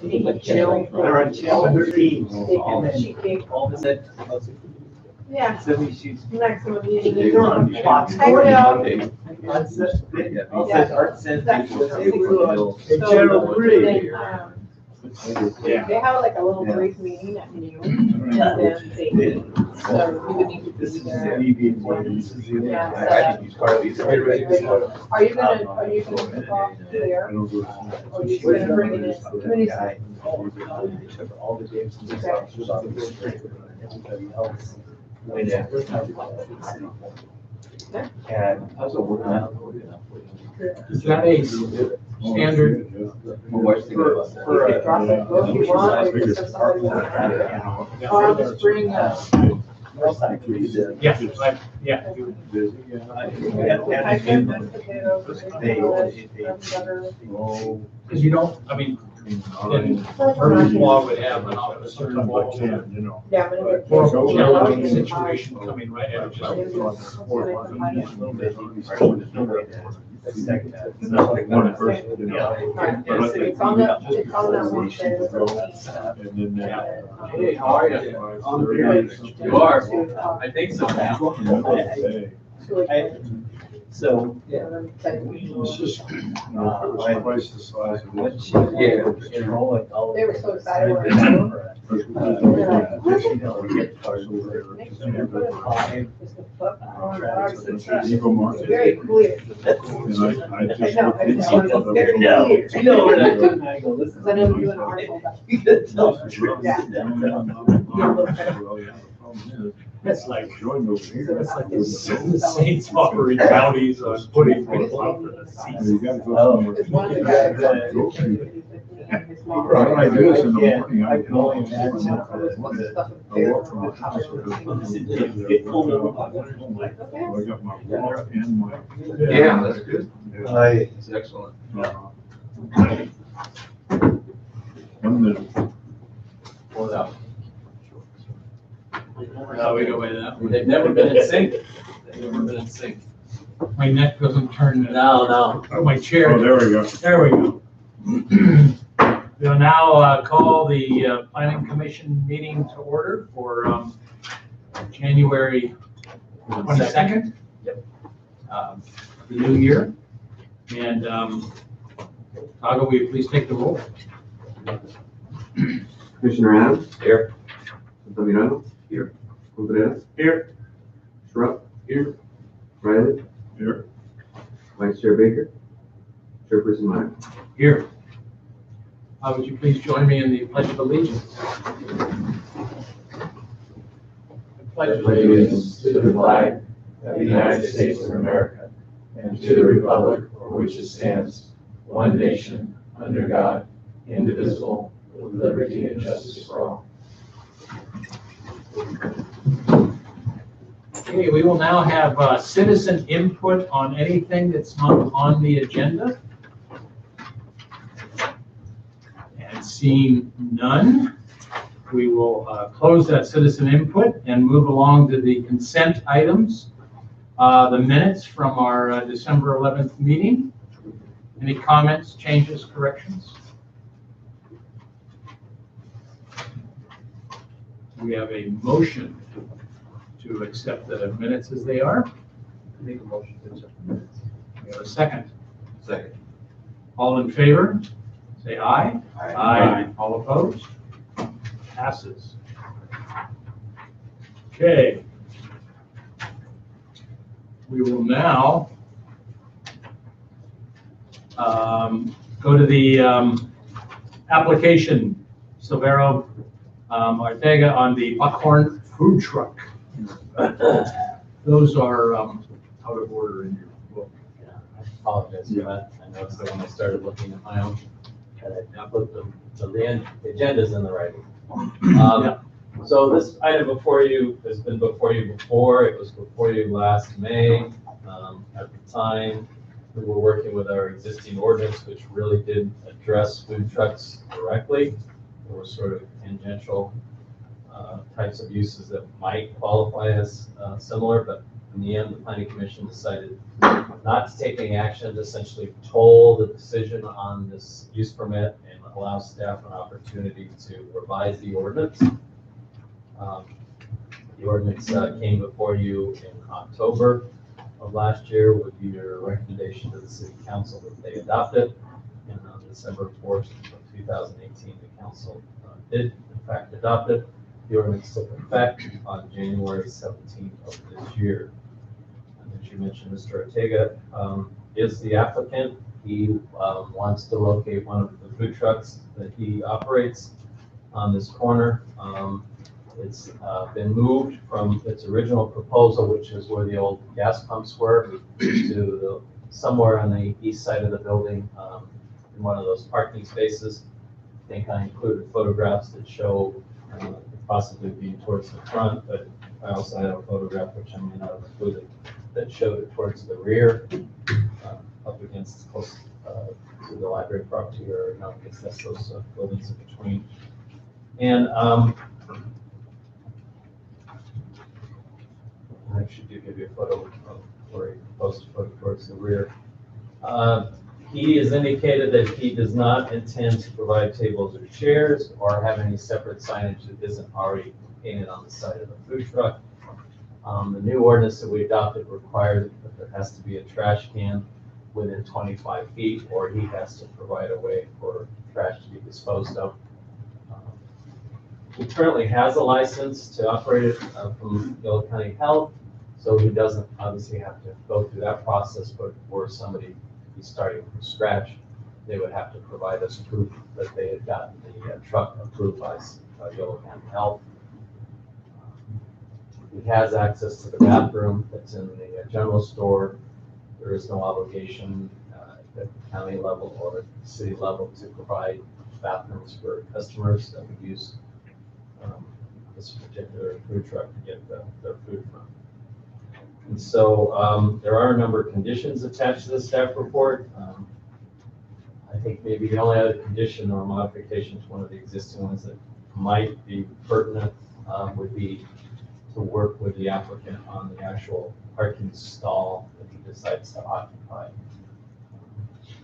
Chill. They're on chill. Their teams. And then She came all of a sudden. Yeah, So she's. maximum They're meeting. on Fox. I know. Art says, Art says they were on. So, General Bree. then, Yeah. they have like a little brief meeting at noon, and then they meet. So you would need to This be is there. Yeah. Yeah, I use part of these. Are you gonna talk there? Or are you gonna bring it in community side? They took all the games and stuff, just off the street, and everybody else went in. And I was working out. Is that a standard? My wife's thinking about that. You could drop it, go if you want, or just have somebody want it. Or I'll just bring, Yeah, yeah. I said mashed potatoes, butter. Because you don't, I mean, then Murphy's Law would have an officer involved. Yeah, I'm gonna get. More challenging situation coming right at you. One person, you know. Right, it's on that Wednesday, the 13th. And then Hey, how are you? You are. I think so now. So. it's just, you know, if it was twice the size of What this. she did, you know, like all. They were so excited when I told them. Eagle Market. Very clear. And I just I know, looked into I know. it. Very No, clear. you know where that comes. I go, listen. Because I know you do an article about. You gotta tell the truth. That's like, Joined over here. that's like the Saints offering bounties on putting people up for the seats. You gotta go somewhere. Because one of the guys. Go to- His What mom- I do is in the Yeah, morning, I I can only go. imagine. I walk from the house to the. Get pulled over. I got my walk and my. Yeah, that's good. Yeah. It's excellent. One minute. Pull it out. No, we go by that. They've never been in sync. They've never been in sync. My neck doesn't turn. No. Oh, my chair. Oh, there we go. There we go. We'll now call the planning commission meeting to order for January 22nd. Yep. The new year. And Tago, will you please take the roll? Commissioner Adams? Here. Mirano? Here. Contreras? Here. Schrupp? Here. Riley? Here. Vice Chair Baker? Chairperson Meyer? Here. Would you please join me in the Pledge of Allegiance? Pledge allegiance to the flag of the United States of America and to the republic for which it stands, one nation, under God, indivisible, with liberty and justice for all. Okay, we will now have citizen input on anything that's not on the agenda. And seeing none, we will close that citizen input and move along to the consent items. The minutes from our December 11th meeting. Any comments, changes, corrections? We have a motion to accept the minutes as they are. Make a motion to accept the minutes. We have a second. Second. All in favor, say aye. Aye. All opposed? Passes. Okay. We will now go to the application, Silvero Ortega on the Buckhorn food truck. Those are out of order in your book. Yeah, I apologize for that. I noticed that when I started looking at my own, I put the agendas in the right order. So this item before you has been before you before. It was before you last May. At the time, we were working with our existing ordinance, which really did address food trucks directly. There were sort of tangential types of uses that might qualify as similar, but in the end, the Planning Commission decided not to take any action, to essentially toll the decision on this use permit and allow staff an opportunity to revise the ordinance. The ordinance came before you in October of last year with your recommendation to the city council that they adopt it. And on December 4th of 2018, the council did in fact adopt it. The ordinance took effect on January 17th of this year. And as you mentioned, Mr. Ortega is the applicant. He wants to locate one of the food trucks that he operates on this corner. It's been moved from its original proposal, which is where the old gas pumps were, to somewhere on the east side of the building, in one of those parking spaces. I think I included photographs that show possibly being towards the front, but I also had a photograph, which I may not have included, that showed it towards the rear, up against close to the library property, or I guess that's those buildings in between. And I should give you a photo of where he proposed to put it towards the rear. He has indicated that he does not intend to provide tables or chairs or have any separate signage that isn't already painted on the side of the food truck. The new ordinance that we adopted requires that there has to be a trash can within 25 feet, or he has to provide a way for trash to be disposed of. He currently has a license to operate it from Yolo County Health, so he doesn't obviously have to go through that process, but for somebody to be starting from scratch, they would have to provide us proof that they had gotten the truck approved by Yolo County Health. He has access to the bathroom that's in the general store. There is no obligation at the county level or the city level to provide bathrooms for customers that would use this particular food truck to get their food from. And so there are a number of conditions attached to the staff report. I think maybe the only other condition or modification to one of the existing ones that might be pertinent would be to work with the applicant on the actual parking stall that he decides to occupy.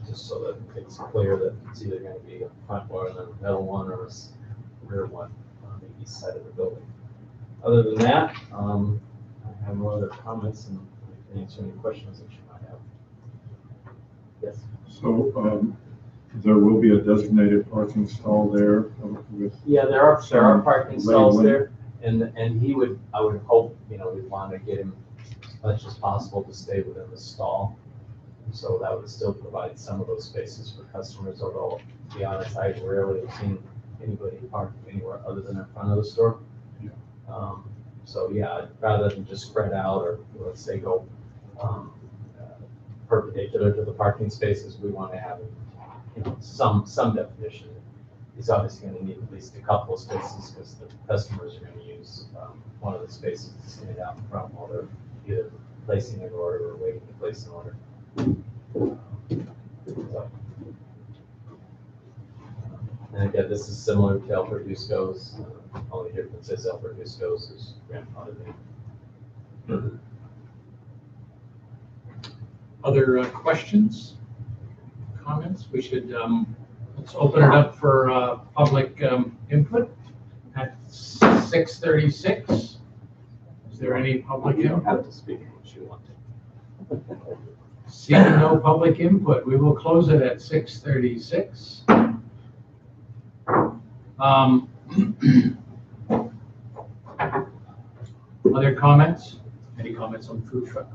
Just so that it's clear that it's either going to be a front one, a middle one, or a rear one on the east side of the building. Other than that, I have no other comments, and I can answer any questions that you might have. Yes. So, there will be a designated parking stall there with. Yeah, there are parking stalls Lane. there, and I would hope, we'd want to get him as much as possible to stay within the stall. So that would still provide some of those spaces for customers, although, to be honest, I rarely have seen anybody park anywhere other than in front of the store. Yeah. So yeah, rather than just spread out, or let's say go perpendicular to the parking spaces, we want to have some definition. He's obviously going to need at least a couple of spaces because the customers are going to use one of the spaces to stand out in front while they're either placing an order or waiting to place an order. So. And again, this is similar to El Verduzco's. Only difference is El Verduzco's is grandfathered in. Other questions, comments? We should, let's open it up for public input at 6:36. Is there any public You don't input? have to speak unless you want to. Seeing no public input, we will close it at 6:36. Other comments? Any comments on the food truck?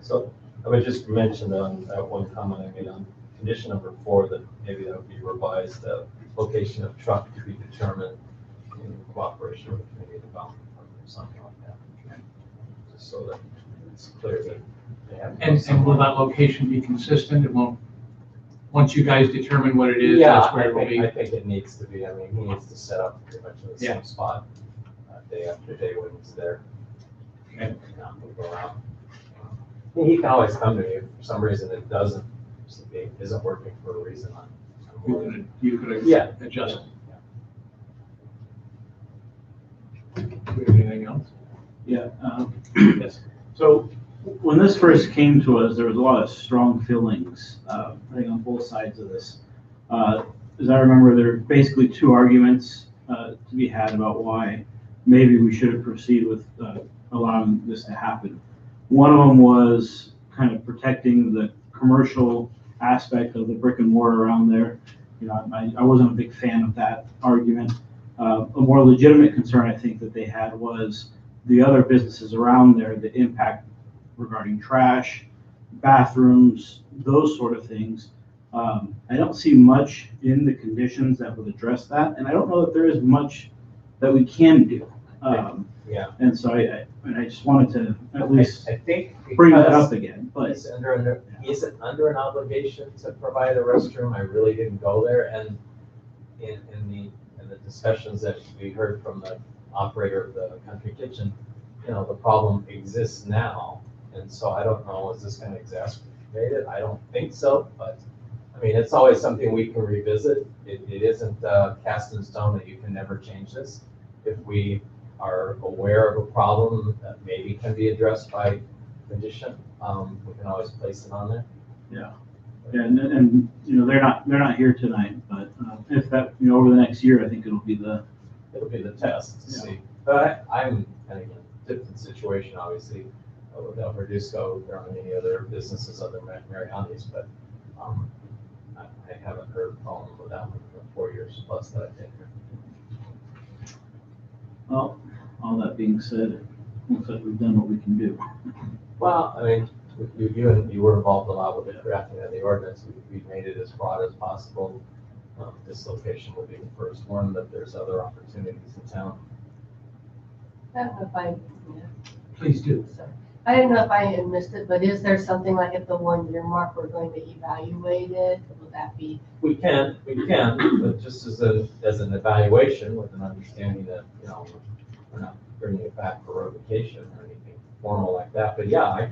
So I would just mention on one comment I made on condition number 4, that maybe that would be revised, the location of truck to be determined in cooperation with the community development or something like that. Just so that it's clear that they have. And will that location be consistent? It won't, once you guys determine what it is, Yeah, that's where it will be? I think it needs to be. I mean, he needs to set up pretty much in the Yeah. same spot day after day when he's there. Okay. Not move around. He can always come to me if for some reason it isn't working for a reason. You could Yeah. adjust. Do we have anything else? Yeah, Yes. so when this first came to us, there was a lot of strong feelings, I think on both sides of this. As I remember, there were basically two arguments to be had about why maybe we should have proceeded with allowing this to happen. One of them was kind of protecting the commercial aspect of the brick and mortar around there. You know, I wasn't a big fan of that argument. A more legitimate concern I think that they had was the other businesses around there, the impact regarding trash, bathrooms, those sort of things. I don't see much in the conditions that would address that, and I don't know that there is much that we can do. Yeah. And so I just wanted to at least I think bring that because up again, but he's under an obligation to provide a restroom. I really didn't go there, and in the discussions that we heard from the operator of the Country Kitchen, you know, the problem exists now, and so I don't know, is this gonna exacerbate it? I don't think so, but, I mean, it's always something we can revisit. It isn't cast in stone that you can never change this. If we are aware of a problem that maybe can be addressed by condition, we can always place it on there. yeah, and you know, they're not here tonight, but if that, you know, over the next year, I think it'll be the test to Yeah. see. But I'm, and again, different situation, obviously, with El Verduzco, there aren't any other businesses other than Mariani's, but I haven't heard a problem with that one for 4 years plus that I've been here. Well, all that being said, looks like we've done what we can do. Well, I mean, you were involved a lot with the drafting of the ordinance. We made it as broad as possible. This location will be the first one, but there's other opportunities in town. I don't know if I, Please do. sorry. I don't know if I had missed it, but is there something like at the 1 year mark, we're going to evaluate it? Will that be? We can, but just as an evaluation with an understanding that, you know, we're not bringing it back for revocation or anything formal like that. But yeah, I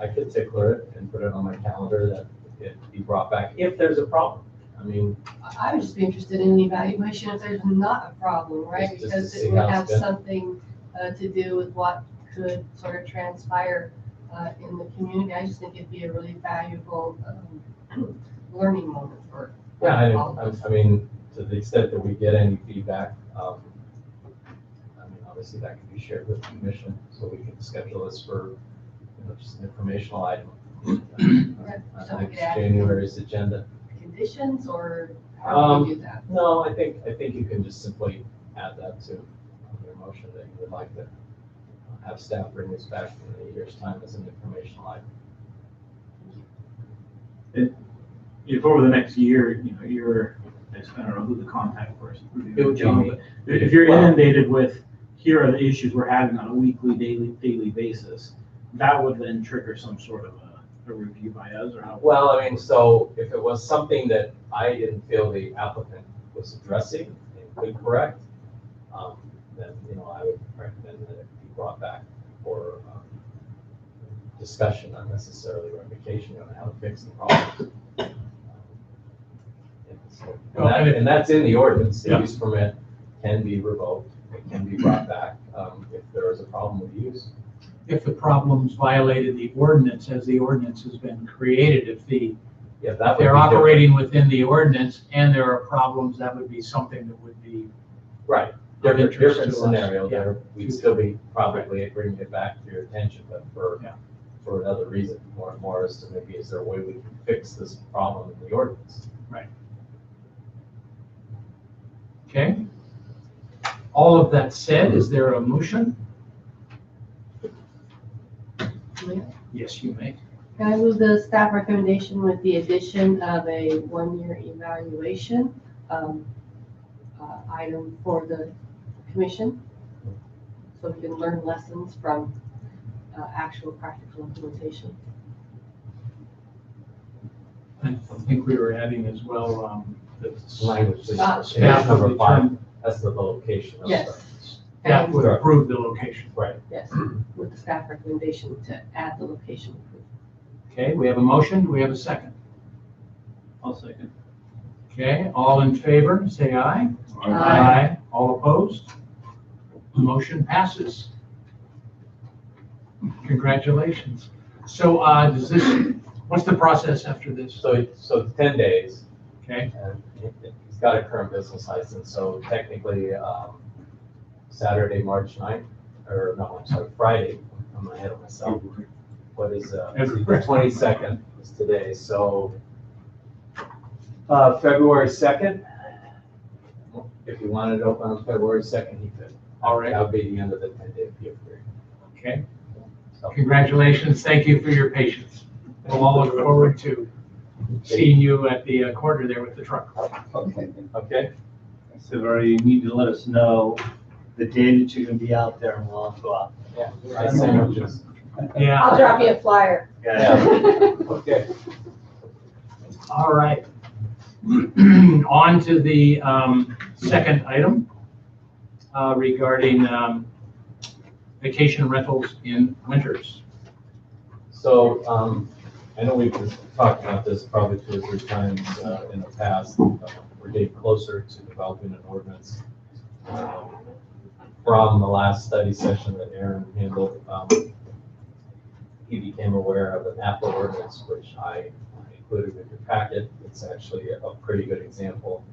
could tickler it and put it on my calendar that it be brought back if there's a problem. I mean, I would just be interested in the evaluation if there's not a problem, right? Just to Because see it would how it's have been. something to do with what could sort of transpire in the community. I just think it'd be a really valuable learning moment for yeah, all of us. I mean, to the extent that we get any feedback, I mean, obviously that can be shared with the commission, so we can schedule this for, you know, just an informational item. So we could Next add January's agenda. conditions, or how do we do that? No, I think you can just simply add that to your motion that you would like to have staff bring this back in a year's time as an informational item. If over the next year, you know, I don't know who the contact person would be. It would be me. But if you're inundated with, here are the issues we're having on a weekly, daily basis, that would then trigger some sort of a review by us, or how? Well, I mean, so if it was something that I didn't feel the applicant was addressing and could correct, then, you know, I would recommend that it be brought back for discussion, not necessarily revocation on how to fix the problem. And that's in the ordinance. The use permit can be revoked. It can be brought back if there is a problem with use. If the problems violated the ordinance as the ordinance has been created, if Yeah, that would they're be operating within the ordinance and there are problems, that would be something that would be right. of interest to Different us. scenario Yeah. there. We'd still be probably bringing it back to your attention, but for another reason, more as to maybe is there a way we can fix this problem in the ordinance? Right. Okay. All of that said, is there a motion? Yes, you may. Can I move the staff recommendation with the addition of a 1 year evaluation item for the commission? So we can learn lessons from actual practical implementation. I think we were adding as well, the Language, Ah. staff number would 5, determine, that's the location of Yes. that And- would approve the location. Right. Yes, with the staff recommendation to add the location. Okay, we have a motion. Do we have a second? I'll second. Okay, all in favor, say aye. Aye. All opposed? The motion passes. Congratulations. So, what's the process after this? So it's 10 days, Okay, and he's got a current business license, so technically, Saturday, March 9th, or no, I'm sorry, Friday, I'm ahead of myself. What is, the 22nd is today, so, February 2nd, if you wanted to open on February 2nd, he could. All right. That would be the end of the 10-day appeal period. okay. So, Congratulations. Thank you for your patience. We'll all look forward to seeing you at the corner there with the truck. okay, So you need to let us know the day that you're gonna be out there and we'll all go out. yeah, I sandwiches. Yeah, I'll drop you a flyer. Okay. all right. On to the second item regarding vacation rentals in winters. So, I know we've talked about this probably 2 or 3 times in the past. We're getting closer to developing an ordinance. From the last study session that Aaron handled, he became aware of an Napa ordinance, which I included in your packet. It's actually a pretty good example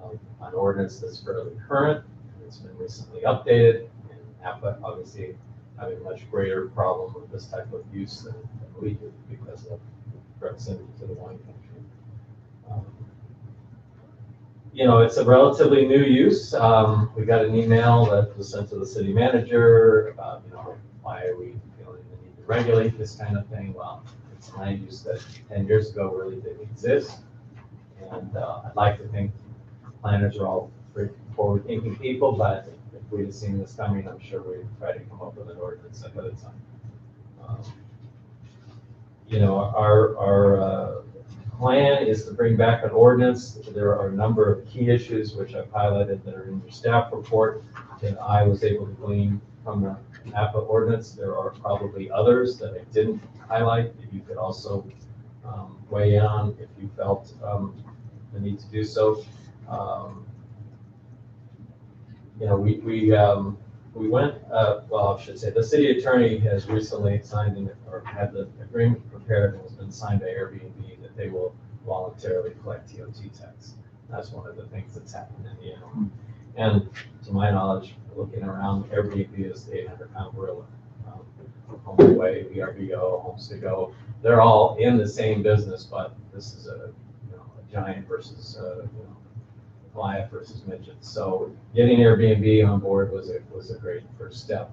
of an ordinance that's fairly current. It's been recently updated, and Napa obviously having a much greater problem with this type of use than we do because of proximity to the wine country. You know, it's a relatively new use. We got an email that was sent to the city manager about, you know, why are we feeling the need to regulate this kind of thing? Well, it's land use that 10 years ago really didn't exist. And I'd like to think planners are all pretty forward-thinking people, but if we'd have seen this coming, I'm sure we'd try to come up with an ordinance ahead of time. You know, our plan is to bring back an ordinance. There are a number of key issues which I've highlighted that are in your staff report that I was able to glean from the Napa ordinance. There are probably others that I didn't highlight that you could also weigh in on if you felt the need to do so. You know, we went, well, I should say, the city attorney has recently signed or had the agreement prepared and has been signed by Airbnb that they will voluntarily collect TOT tax. That's one of the things that's happened in the interim. And to my knowledge, looking around, Airbnb is the 800-pound gorilla. HomeAway, VRBO, Homes to Go, they're all in the same business, but this is a giant versus Goliath versus midget. So getting Airbnb on board was a great first step.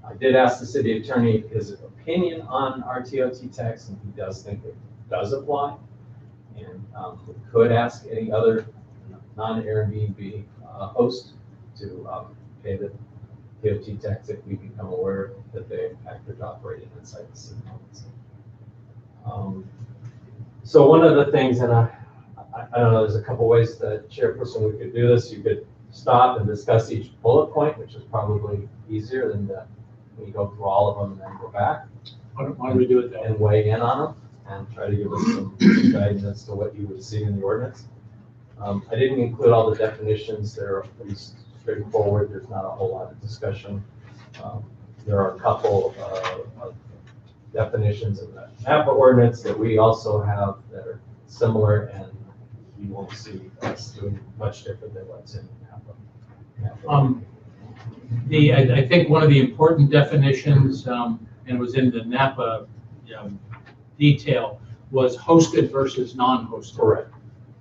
I did ask the city attorney his opinion on our TOT tax, and he does think it does apply. And we could ask any other non-Airbnb host to pay the TOT tax if we become aware that they in fact are operating inside the city limits. So one of the things, and I don't know, there's a couple ways that chairperson we could do this. You could stop and discuss each bullet point, which is probably easier than we go through all of them and then go back. Why don't we do it that way? And weigh in on them and try to give us some guidance as to what you would see in the ordinance. I didn't include all the definitions. They're pretty straightforward. There's not a whole lot of discussion. There are a couple of definitions in the Napa ordinance that we also have that are similar, and you won't see us doing much different than what's in Napa. I think one of the important definitions, and it was in the Napa detail, was hosted versus non-hosted. Correct.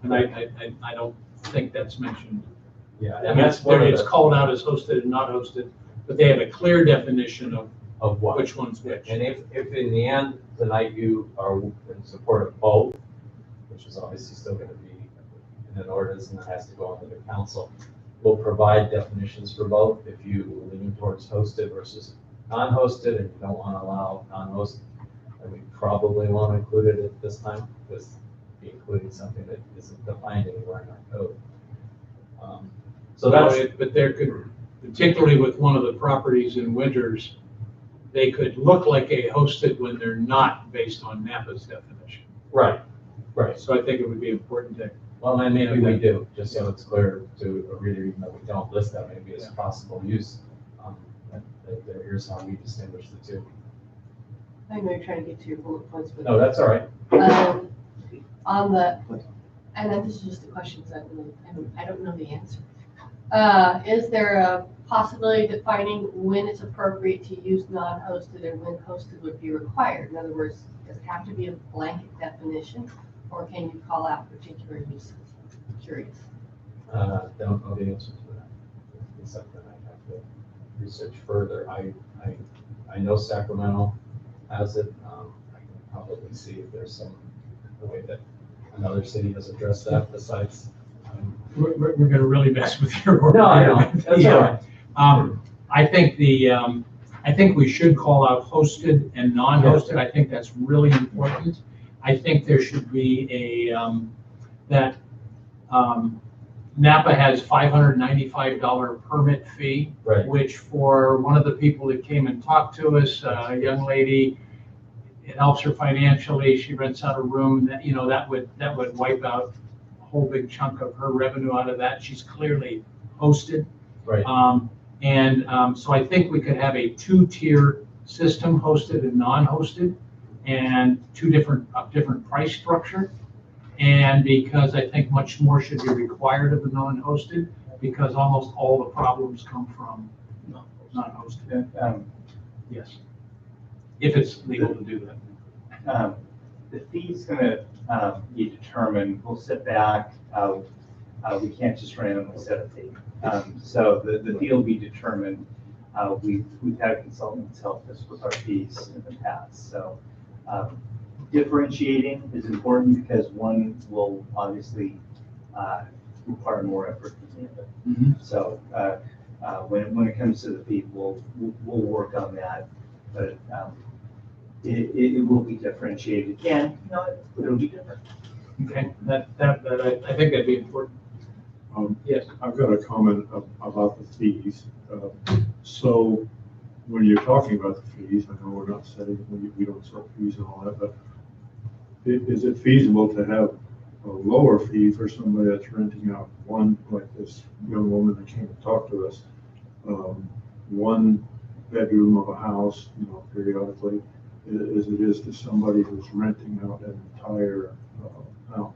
And I don't think that's mentioned. Yeah, I and mean, that's one of it's the, called out as hosted and not hosted, but they have a clear definition of what. which one's which. And if in the end, tonight you are in support of both, which is obviously still going to be in an ordinance and it has to go under the council, we'll provide definitions for both. If you lean towards hosted versus non-hosted and you don't want to allow non-hosted, then we probably won't include it at this time because be including something that isn't defined anywhere in our code. So that's, But there could, particularly with one of the properties in Winters, they could look like a hosted when they're not based on Napa's definition. right. So I think it would be important to. Well, then maybe we do, just so it's clear to a reader, even though we don't list that maybe as possible use. Here's how we distinguish the two. I know you're trying to get to your bullet points, but. No, that's all right. On the, and then this is just a question, because I don't know the answer. Is there a possibility of defining when it's appropriate to use non-hosted and when hosted would be required? In other words, does it have to be a blanket definition, or can you call out particular uses? Curious. Don't know the answer to that. It's something I have to research further. I know Sacramento has it. I can probably see if there's some way that another city has addressed that besides. We're gonna really mess with your work. No, I know. That's all right. I think we should call out hosted and non-hosted. I think that's really important. I think there should be Napa has $595 permit fee, Right. which for one of the people that came and talked to us, a young lady, it helps her financially. She rents out a room that, that would wipe out a whole big chunk of her revenue out of that. She's clearly hosted. Right. So I think we could have a two-tier system, hosted and non-hosted, and different price structure. And because I think much more should be required of the non-hosted, because almost all the problems come from non-hosted. Yes. If it's legal to do that. The fee's gonna be determined. We'll sit back. We can't just randomly set a fee. So the fee will be determined. We've had consultants help us with our fees in the past. So differentiating is important because one will obviously require more effort than the other. Mhm. So when it comes to the fee, we'll work on that. But it will be differentiated again. It'll be different. Okay, I think that'd be important. Yes. I've got a comment about the fees. So when you're talking about the fees, I know we're not setting, we don't set fees and all that, but is it feasible to have a lower fee for somebody that's renting out one, like this young woman that came to talk to us, one bedroom of a house, periodically, as it is to somebody who's renting out an entire house?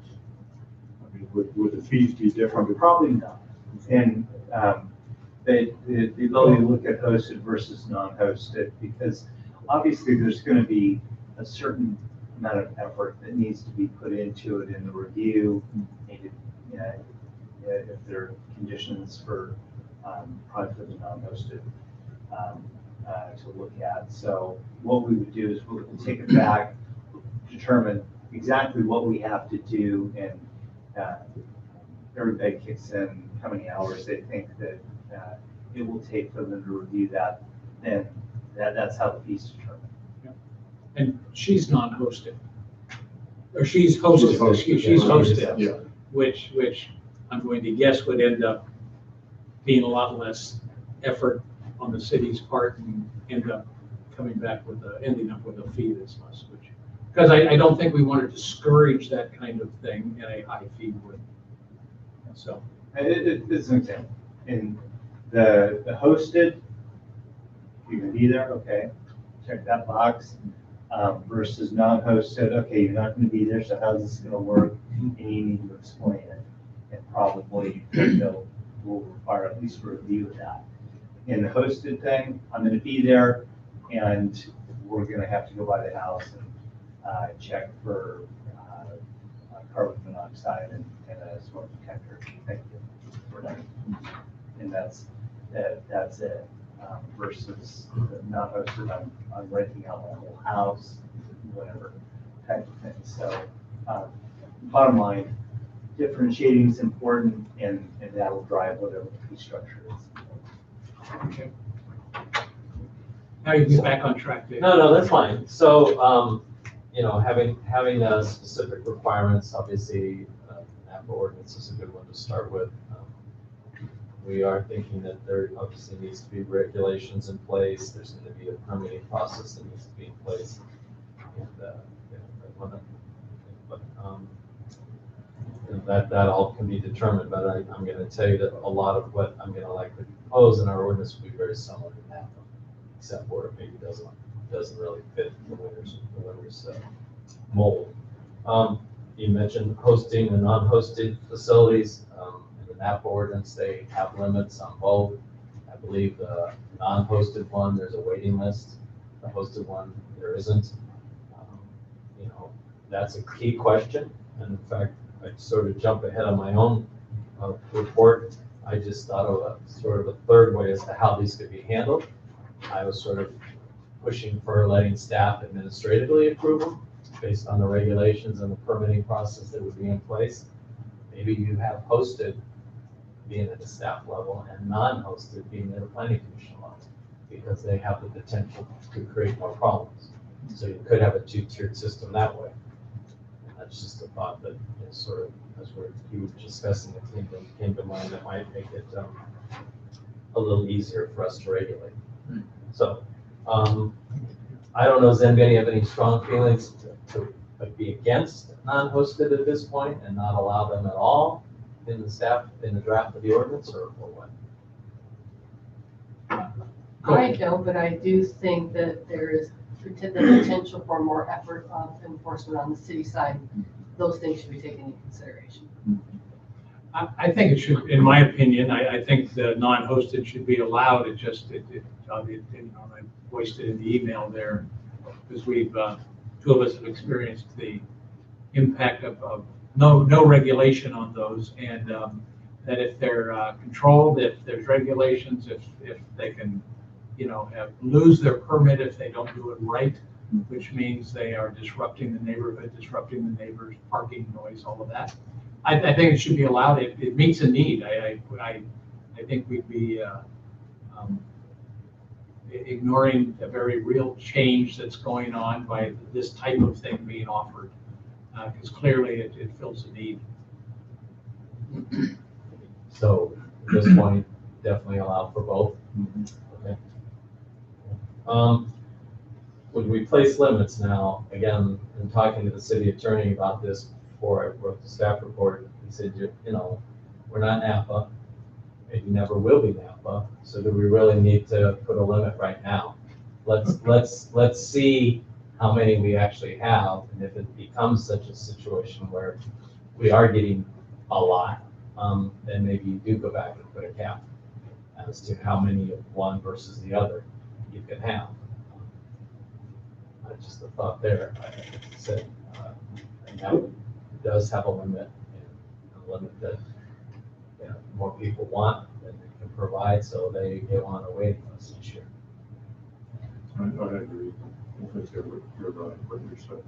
I mean, would the fees be different? Probably not. And the ability to look at hosted versus non-hosted, because obviously there's going to be a certain amount of effort that needs to be put into it in the review. If there are conditions for probably for the non-hosted to look at. So what we would do is we'll take it back, determine exactly what we have to do, and everybody kicks in how many hours they think that it will take for them to review that. Then that's how the fees determined. And she's non-hosted. Or she's hosted, she's hosted, Yeah. which I'm going to guess would end up being a lot less effort on the city's part and ending up with a fee that's less, because I don't think we want to discourage that kind of thing in a high fee would. So. It's an example. In the hosted, you can be there, okay, check that box. Versus non-hosted, okay, you're not going to be there, so how's this going to work? And you need to explain it. And probably will require at least a review of that. In the hosted thing, I'm going to be there, and we're going to have to go by the house and check for carbon monoxide and a smoke detector. Thank you. We're done. And that's it. Versus not hosted, I'm renting out my whole house, whatever type of thing. So bottom line, differentiating is important, and that'll drive whatever the fee structure is. Okay. Now you can get back on track, Dave. No, that's fine. So, having specific requirements, obviously, NAPA ordinance is a good one to start with. We are thinking that there obviously needs to be regulations in place. There's going to be a permitting process that needs to be in place. And that all can be determined, but I'm going to tell you that a lot of what I'm going to likely propose in our ordinance will be very similar to NAPA, except for it maybe doesn't doesn't really fit the winter's mold. You mentioned hosting and non-hosted facilities. In the NAPA ordinance, they have limits on both. I believe the non-hosted one, there's a waiting list. The hosted one, there isn't. You know, that's a key question. And in fact, I sort of jump ahead on my own report. I just thought of a sort of a third way as to how these could be handled. I was sort of pushing for letting staff administratively approve them based on the regulations and the permitting process that would be in place. Maybe you have hosted being at the staff level and non-hosted being at a planning commission level, because they have the potential to create more problems. So you could have a two-tiered system that way. And that's just a thought that is sort of, as you were discussing it, came to mind that might make it a little easier for us to regulate. So, I don't know, does anybody have any strong feelings to be against non-hosted at this point and not allow them at all in the draft of the ordinance, or what? I don't, but I do think that there is the potential for more effort of enforcement on the city side. Those things should be taken into consideration. I think it should, in my opinion, I think the non-hosted should be allowed. It just, you know, I voiced it in the email there, because we've, two of us have experienced the impact of no regulation on those, and that if they're controlled, if there's regulations, if they can, you know, lose their permit if they don't do it right, which means they are disrupting the neighborhood, disrupting the neighbors, parking noise, all of that. I think it should be allowed. It meets a need. I think we'd be ignoring a very real change that's going on by this type of thing being offered, because clearly it fills a need. So at this point, definitely allow for both. Okay. Would we place limits now? Again, in talking to the city attorney about this before I wrote the staff report, he said, you know, we're not NAPA, maybe never will be NAPA. So do we really need to put a limit right now? Let's see how many we actually have, and if it becomes such a situation where we are getting a lot, then maybe you do go back and put a cap as to how many of one versus the other you can have. Just a thought there. I said, and that does have a limit, and a limit that, you know, more people want than they can provide, so they want a waiting list each year. I agree. I think you're right, what you're saying.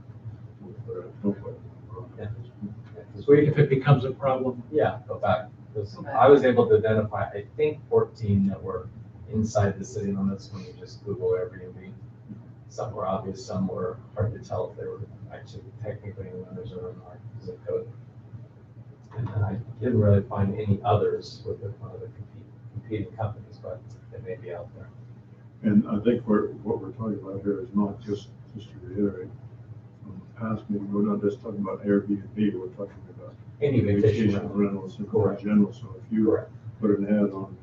If it becomes a problem. Yeah, go back. Because I was able to identify, I think, 14 that were inside the city limits when you just Google Airbnb. Some were obvious, some were hard to tell if they were actually technically in limits or in our zip code. And then I didn't really find any others with one of the competing companies, but they may be out there. And I think what we're talking about here is not just to reiterate, from the past meeting, we're not just talking about Airbnb, we're talking about Any vacation rentals in Correct. general. So if you Correct. put an ad on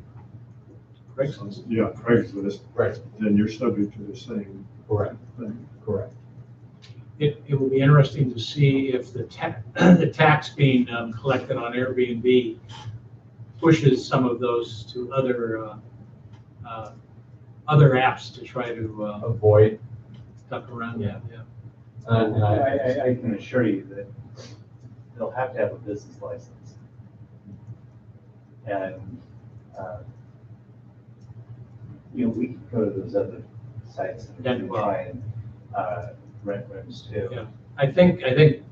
Craigslist. Yeah, Craigslist, Right. then you're subject to the same Correct. thing. Correct. It will be interesting to see if the tax being collected on Airbnb pushes some of those to other apps to try to Avoid. duck around. Yeah. And I can assure you that they'll have to have a business license. And, you know, we can go to those other sites and try and rent rooms too. Yeah. I think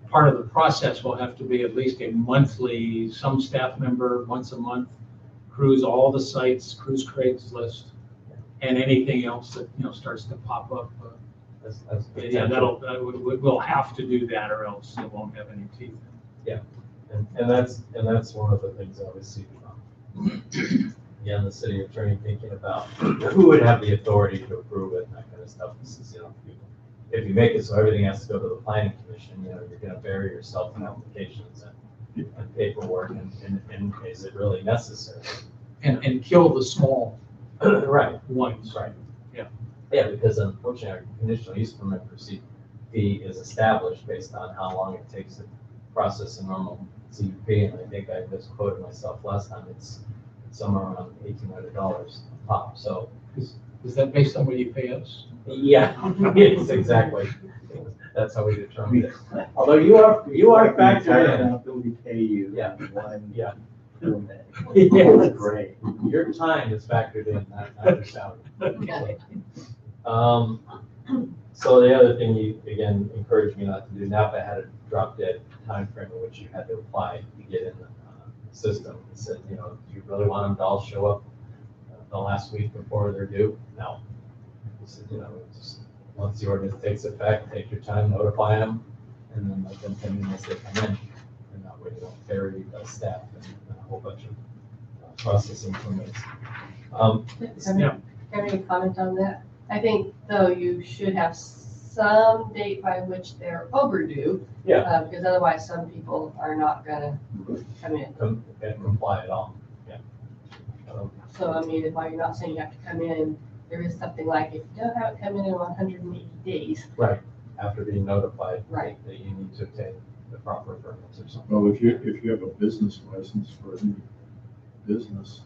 part of the process will have to be at least a monthly, some staff member, once a month, cruise all the sites, cruise Craigslist, and anything else that, you know, starts to pop up. That's Yeah, we'll have to do that, or else it won't have any teeth. And that's one of the things I was seeing. Again, the city attorney thinking about who would have the authority to approve it and that kind of stuff. This is, you know, if you make it so everything has to go to the planning commission, you know, you're going to bury yourself in applications and paperwork, and is it really necessary? And kill the small Right. ones. Right. Yeah. Yeah, because unfortunately, our conditional use permit fee is established based on how long it takes to process a normal CUP, and I think I misquoted myself last time, it's somewhere around $1,800 a pop, so. Is that based on what you pay us? Yeah, yes, exactly. That's how we determine it. Although you are factored in. That we pay you. Yeah. One Yeah. permit. Yes. That's great. Your time is factored in, not your salary. Okay. So the other thing you, again, encouraged me not to do, NAPA had a drop dead timeframe in which you had to apply to get in the system. It said, do you really want them to all show up the last week before they're due? No. He said, just once the ordinance takes effect, take your time, notify them, and then let them come in as they come in. And that way you don't carry staff and a whole bunch of processing permits. Can I comment on that? I think, though, you should have some date by which they're overdue. Yeah. Because otherwise, some people are not gonna come in. And comply at all, yeah. So, I mean, while you're not saying you have to come in, there is something like, if you don't have it come in 180 days. Right, after being notified. Right. That you need to obtain the proper permits or something. Well, if you have a business license for any business,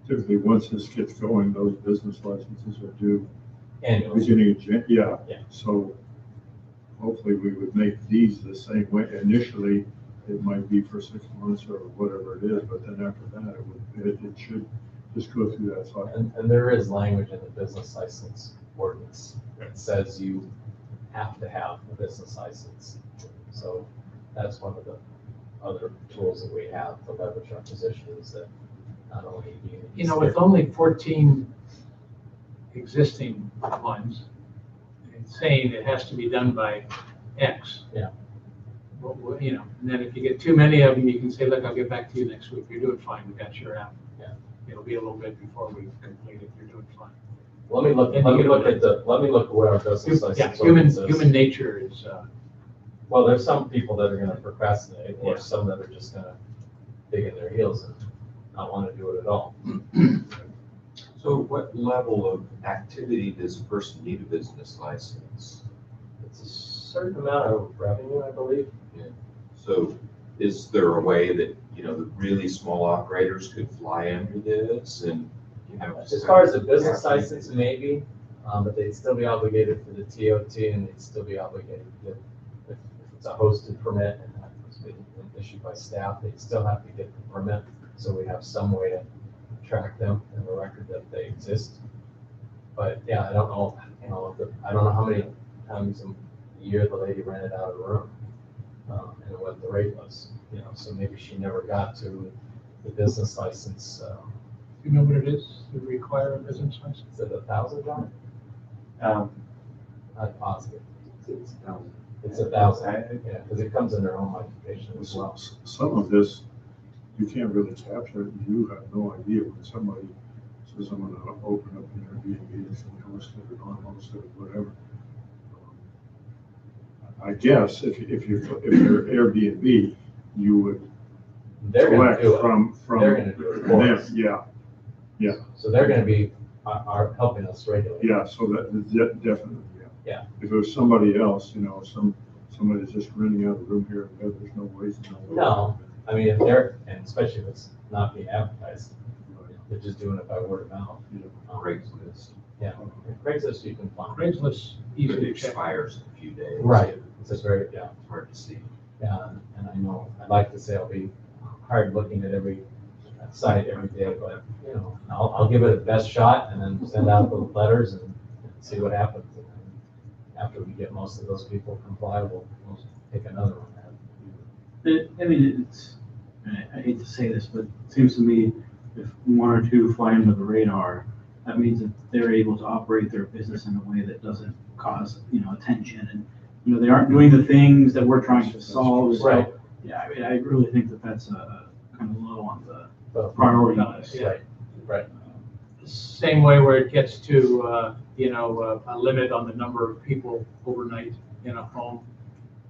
typically, once this gets going, those business licenses are due Annually. beginning of Yeah. So hopefully we would make these the same way. Initially, it might be for 6 months or whatever it is, but then after that, it should just go through that cycle. And there is language in the business license ordinance that says you have to have a business license. So that's one of the other tools that we have to leverage our position is that not only do you. With only 14 existing ones, it's saying it has to be done by X. Yeah. Well, and then if you get too many of them, you can say, look, I'll get back to you next week. You're doing fine. We got your app. Yeah. It'll be a little bit before we complete it. You're doing fine. Let me look at where our business license. Yeah, ordinance is. human nature is, Well, there's some people that are gonna procrastinate, or Yeah. some that are just gonna dig in their heels and not wanna do it at all. So what level of activity does a person need a business license? It's a certain amount of revenue, I believe. So is there a way that, the really small operators could fly under this and, As far as the business license, maybe, but they'd still be obligated for the TOT, and they'd still be obligated if it's a hosted permit and it's been issued by staff, they'd still have to get the permit. So we have some way to track them and the record that they exist. But yeah, I don't know, I don't know how many times a year the lady rented out a room, and what the rate was, so maybe she never got to the business license. you know what it is to require a business license? Is it $1,000, John? Not positive. It's $1,000, yeah, because it comes under home occupation as well. Some of this, you can't really capture it. You have no idea when somebody says, I'm going to open up an Airbnb, it's going to host it or not host it or whatever. I guess if you're Airbnb, you would They're gonna collect do it. from They're gonna do it for them. us. Yeah, So they're gonna be, are helping us regulate. yeah, so definitely, yeah. Yeah. If it was somebody else, somebody's just renting out a room here and there, there's no way to know. No. I mean, if they're, and especially if it's not being advertised, they're just doing it by word of mouth. Craigslist? Yeah, Craigslist you can find. Craigslist, easy It to check. expires in a few days. Right, it's just very, yeah, It's hard to see. yeah, and I know, I'd like to say I'll be hard looking at every site every day, but, I'll give it a best shot and then send out the letters and see what happens. And then after we get most of those people comply, we'll pick another one. I hate to say this, but it seems to me if one or two fly under the radar, that means that they're able to operate their business in a way that doesn't cause, attention and, they aren't doing the things that we're trying to solve. So, Right. yeah, I really think that that's a kind of low on the But priority list. Yeah. Right. Same way where it gets to, a limit on the number of people overnight in a home.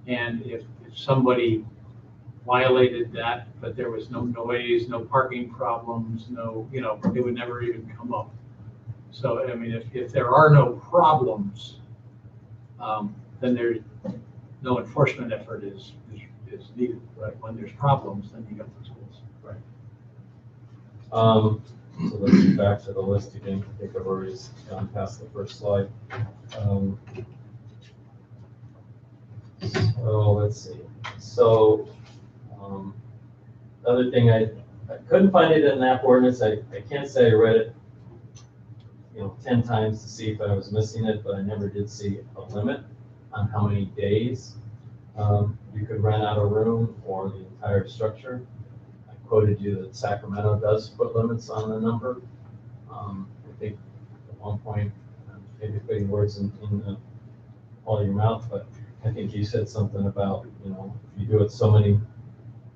And if somebody violated that, but there was no noise, no parking problems, no, it would never even come up. So, I mean, if there are no problems, then there's no enforcement effort is needed, right? When there's problems, then you got the tools. So let's get back to the list again. I think I've already gone past the first slide. So let's see. So, the other thing, I couldn't find it in the app ordinance. I can't say I read it, 10 times to see if I was missing it, but I never did see a limit on how many days you could rent out a room or the entire structure. I quoted you that Sacramento does put limits on the number. I think at one point, maybe putting words in all your mouth, but I think you said something about, if you do it so many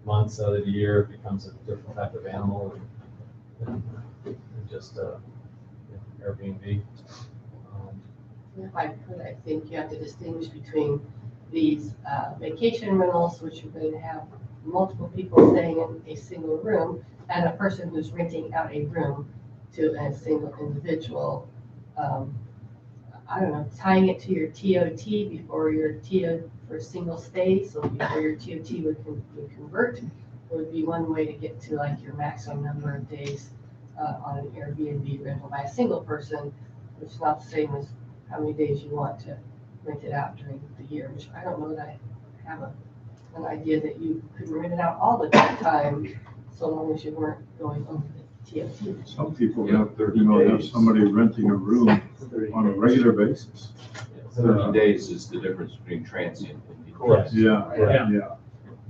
months out of the year, it becomes a different type of animal and just Airbnb. If I could, I think you have to distinguish between these vacation rentals, which are going to have multiple people staying in a single room, and a person who's renting out a room to a single individual. I don't know, tying it to your TOT before your TO for single stay, so before your TOT would convert, would be one way to get to like your maximum number of days on an Airbnb rental by a single person, which is not the same as how many days you want to rent it out during the year, which I don't know that I have an idea that you could rent it out all the time, so long as you weren't going over the TOT. Some people Yeah, have, 30 have days. somebody renting a room on a regular basis. 30 days is the difference between transient and Correct. Yeah, Yeah. yeah.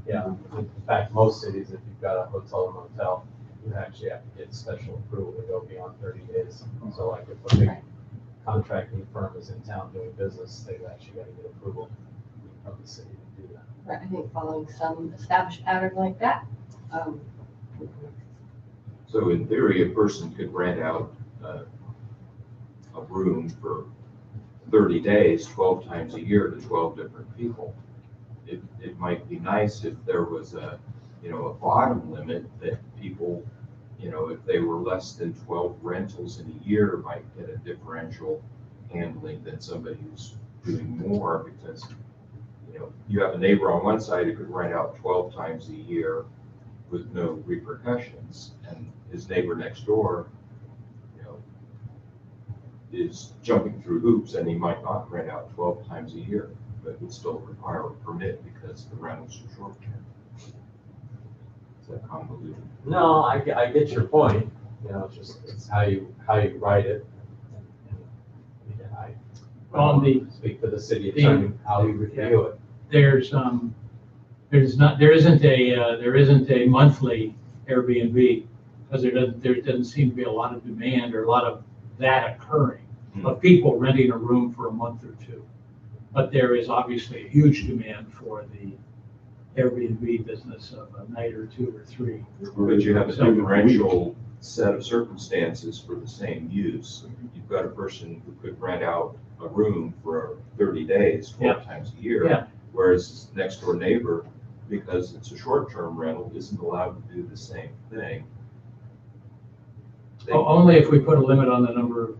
Yeah, in fact, most cities, if you've got a hotel or motel, you actually have to get special approval to go beyond 30 days. So like if a big contracting firm is in town doing business, they've actually got to get approval from the city to do that. Right, I think following some established pattern like that. So in theory, a person could rent out a room for 30 days, 12 times a year to 12 different people. It might be nice if there was a bottom limit that people, if they were less than 12 rentals in a year, might get a differential handling than somebody who's doing more, because, you have a neighbor on one side who could rent out 12 times a year with no repercussions, and his neighbor next door, is jumping through hoops, and he might not rent out 12 times a year, but would still require a permit because the rentals are short term. Is that convoluted? No, I get your point. It's how you write it. And again, I On the, speak for the city attorney, how we review it. there isn't a monthly Airbnb, because there doesn't seem to be a lot of demand or a lot of that occurring, of people renting a room for a month or two. But there is obviously a huge demand for the Airbnb business of a night or two or three. But you have a differential set of circumstances for the same use. You've got a person who could rent out a room for 30 days, 12 times a year. Yeah. Whereas his next door neighbor, because it's a short-term rental, isn't allowed to do the same thing. Only if we put a limit on the number of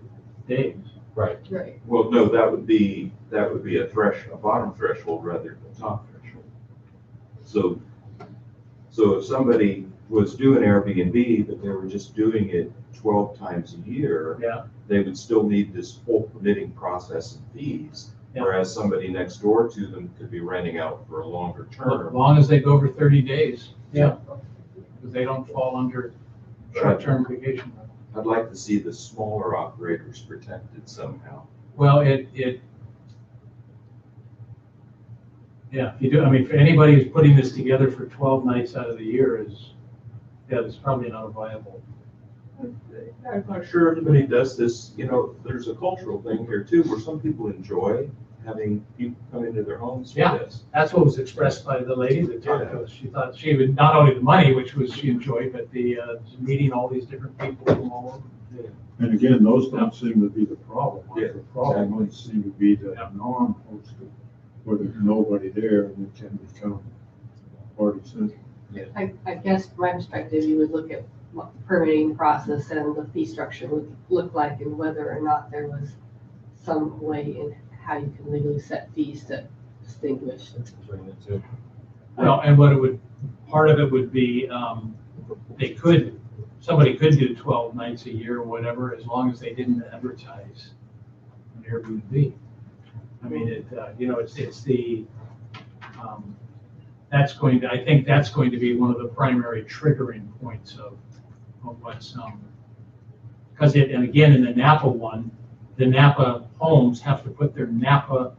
days. Right. Right. Well, no, that would be a bottom threshold rather than a top threshold. So if somebody was doing Airbnb, but they were just doing it 12 times a year, Yeah. they would still need this whole permitting process and fees. Yeah. Whereas somebody next door to them could be renting out for a longer As term. long as they go over 30 days. Yeah. Because they don't fall under short-term vacation rental. I'd like to see the smaller operators protected somehow. Well, yeah, if you do, I mean, for anybody who's putting this together for 12 nights out of the year it's probably not viable. I'm not sure everybody does this, there's a cultural thing here too, where some people enjoy having people come into their homes for Yeah. this. That's what was expressed by the lady that talked to us. She thought she would, not only the money, which was she enjoyed, but the meeting all these different people from all over. And again, those don't seem to be the problem. Yeah, The problem would seem to be the non-hosted, where there's nobody there and it can become party central. I guess from my perspective, you would look at what the permitting process and the fee structure would look like, and whether or not there was some way in how you can legally set fees to distinguish. Between the two. Well, and what it would, part of it would be, somebody could do 12 nights a year or whatever, as long as they didn't advertise on Airbnb. I mean, it's the, I think that's going to be one of the primary triggering points of what's, because and again, in the Napa one, the Napa homes have to put their Napa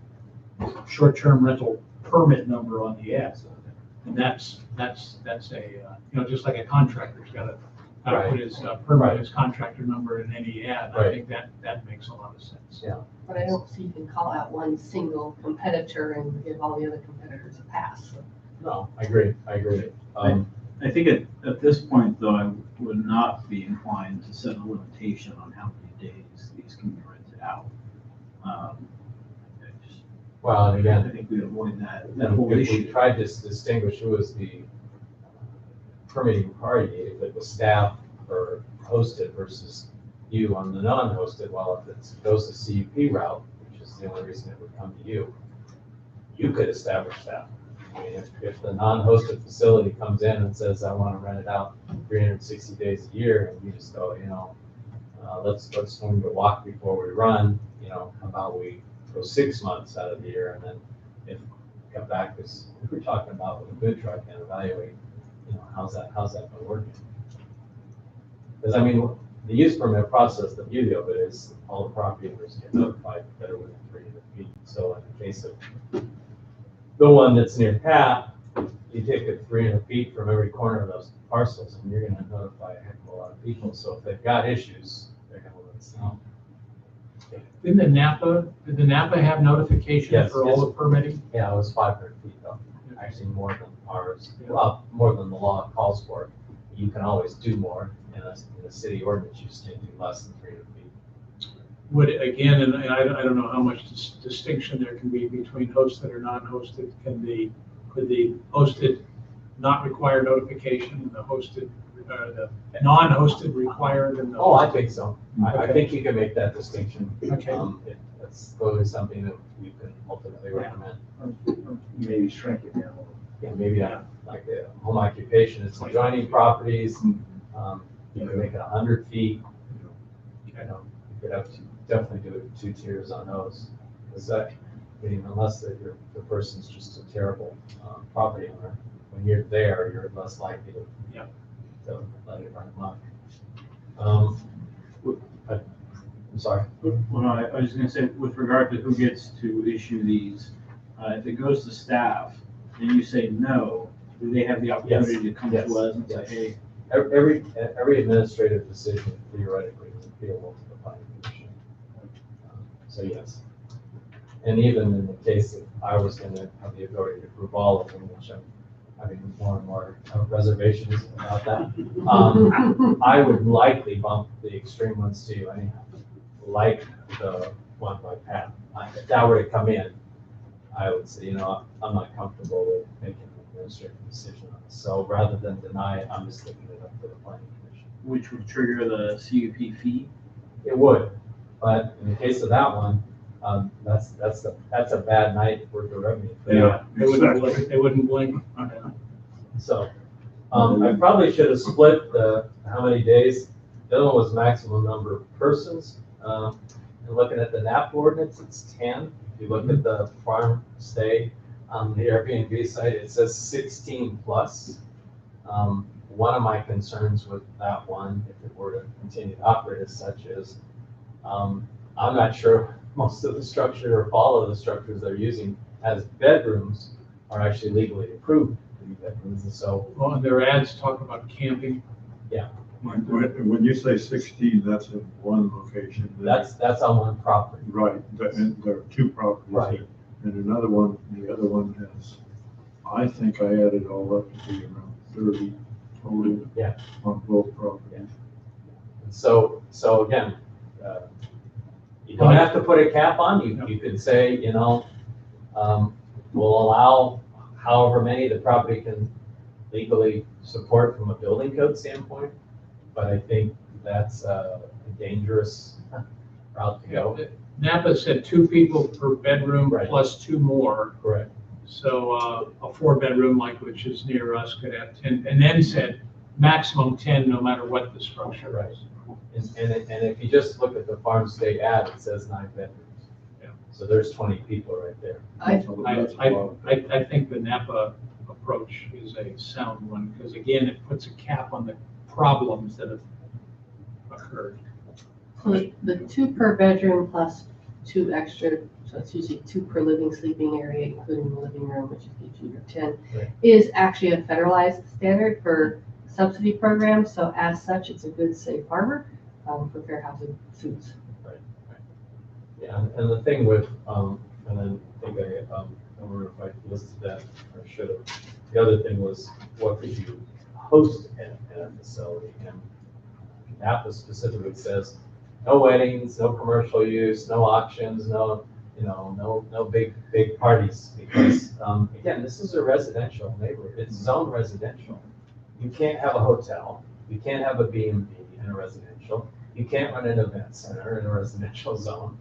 short-term rental permit number on the ad. And that's just like a contractor's got to put his permit, his contractor number in any ad. I think that makes a lot of sense. Yeah. But I don't see you can call out one single competitor and give all the other competitors a pass. No, I agree. I think at this point, though, I would not be inclined to set a limitation on how many days these can be rented out. Well, and I again, think we avoid that if whole we issue. tried to distinguish who was the permitting party, if it was staff or hosted versus you on the non-hosted, well, if it goes the CUP route, which is the only reason it would come to you, you could establish that. I mean, if the non-hosted facility comes in and says, I want to rent it out 360 days a year, and you just go, let's swing the walk before we run, how about we go 6 months out of the year, and then if we come back, if we're talking about with a food truck and evaluate, how's that been working? Because I mean, the use permit process, the beauty of it is all the property owners get notified that are within 300 feet. So in the case of the one that's near Pat, you take it 300 feet from every corner of those parcels, and you're going to notify a heck of a lot of people. So if they've got issues, they're going to let us know. Did the Napa have notification Yes, for all the permitting? Yeah, it was 500 feet though. Actually more than ours, well, more than the law calls for. You can always do more. In a city ordinance, you just can't do less than 300 feet. Would, again, and I don't know how much distinction there can be between hosted or non-hosted. Could the hosted not require notification, and the hosted, the non-hosted required? And the Oh, I hosted? think so. I think you can make that distinction. Okay. That's clearly something that you can ultimately recommend. Or maybe shrink it down a little. Yeah, maybe like a home occupation, it's adjoining properties, you can make it 100 feet. You could have to definitely do it 2 tiers on those. Because unless the person's just a terrible property owner, when you're there, you're less likely to let it run amok. I'm sorry. Well, no, I was going to say, with regard to who gets to issue these, if it goes to staff and you say no, do they have the opportunity to come to us and say, hey? Every administrative decision theoretically is appealable to the planning commission. So yes. And even in the case that I was going to have the authority to approve all of them, which I'm having more and more reservations about that, I would likely bump the extreme ones to you anyhow, like the one by Pat. If that were to come in, I would say, I'm not comfortable with making an administrative decision on this. So rather than deny it, I'm just leaving it up to the planning commission. Which would trigger the CUP fee? It would, but in the case of that one, that's a bad night for the revenue. Yeah, They wouldn't blink. So, I probably should have split how many days. The other one was maximum number of persons. And looking at the Napa ordinance, it's 10. If you look at the farm stay on the Airbnb site, it says 16 plus. One of my concerns with that one, if it were to continue to operate as such, is I'm not sure most of the structure or all of the structures they're using as bedrooms are actually legally approved to be bedrooms. And so, Well, and their ads talk about camping. When you say 16, that's in one location. that's on one property. Right, and there are 2 properties. Right. And another one, the other one has, I think I added all up to be around 30 total. Yeah. On both properties. So again, you don't have to put a cap on. You could say, we'll allow however many the property can legally support from a building code standpoint. but I think that's a dangerous route to go. Napa said 2 people per bedroom Right. plus 2 more. Correct. So a 4-bedroom, like which is near us, could have 10, and then said maximum 10, no matter what the structure Right. is. And if you just look at the farm stay ad, it says 9 bedrooms. Yeah. So there's 20 people right there. I think the Napa approach is a sound one, because again, it puts a cap on the problems that have occurred. So the 2 per bedroom plus 2 extra, so it's usually 2 per living sleeping area, including the living room, which gives you your 10, Right. is actually a federalized standard for subsidy programs. So as such, it's a good safe harbor for fair housing suits. Yeah, and the thing with, and then I think I don't remember if I listed that or should have. The other thing was, what could you host in a facility? And Napa specifically says, no weddings, no commercial use, no auctions, no big parties. Because, again, this is a residential neighborhood. It's zone residential. You can't have a hotel. You can't have a B&B in a residential. You can't run an event center in a residential zone.